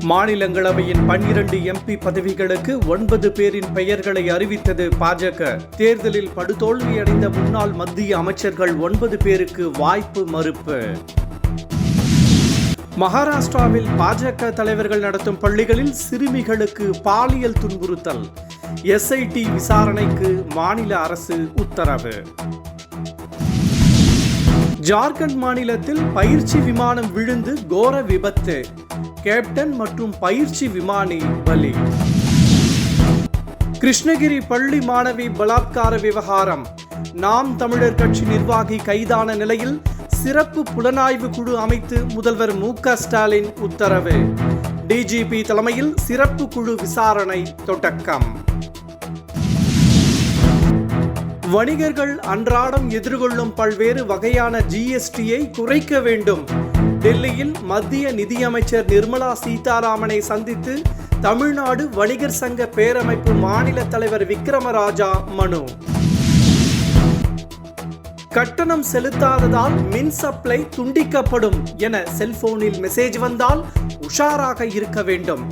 மாநிலங்களவையின் 12 MP பதவிகளுக்கு 9 பேரின் பெயர்களை அறிவித்தது பாஜக. தேர்தலில் படுதோல்வியடைந்த முன்னாள் மத்திய அமைச்சர்கள் 9 பேருக்கு வாய்ப்பு மறுப்பு. மகாராஷ்டிராவில் பாஜக தலைவர்கள் நடத்தும் பள்ளிகளில் சிறுமிகளுக்கு பாலியல் துன்புறுத்தல். SIT விசாரணைக்கு மாநில அரசு உத்தரவு. ஜார்க்கண்ட் மாநிலத்தில் பயிற்சி விமானம் விழுந்து கோர விபத்து. கேப்டன் மற்றும் பயிற்சி விமானி பலி. கிருஷ்ணகிரி பள்ளி மாணவி பலாத்கார விவகாரம். நாம் தமிழர் கட்சி நிர்வாகி கைதான நிலையில் சிறப்பு புலனாய்வு குழு அமைத்து முதல்வர் MK ஸ்டாலின் உத்தரவு. DGP தலைமையில் சிறப்பு குழு விசாரணை தொடக்கம். வணிகர்கள் அன்றாடம் எதிர்கொள்ளும் பல்வேறு வகையான GSTயை குறைக்க வேண்டும். டெல்லியில் மத்திய நிதியமைச்சர் நிர்மலா சீதாராமனை சந்தித்து தமிழ்நாடு வணிகர் சங்க பேரமைப்பு மாநில தலைவர் விக்ரமராஜா மனு. கட்டணம் செலுத்தாததால் மின் சப்ளை துண்டிக்கப்படும் என செல்போனில் மெசேஜ் வந்தால் உஷாராக இருக்க வேண்டும்.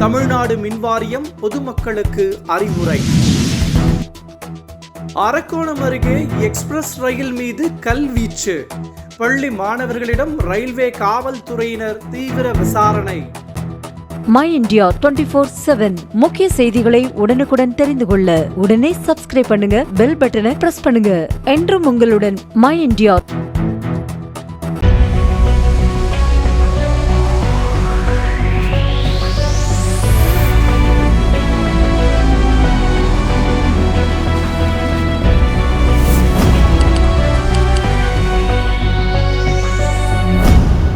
தமிழ்நாடு மின்வாரியம் பொதுமக்களுக்கு அறிவுரை. அரக்கோணம் அருகே எக்ஸ்பிரஸ் ரயில் மீது கல்வீச்சு. பள்ளி மாணவர்களிடம் ரயில்வே காவல்துறையினர் தீவிர விசாரணை. மை இந்தியா 24/7 முக்கிய செய்திகளை உடனுக்குடன் தெரிந்து கொள்ள உடனே சப்ஸ்கிரைப் பண்ணுங்க, பெல் பட்டனை பிரஸ் பண்ணுங்க. என்றும் உங்களுடன் மை இந்தியா.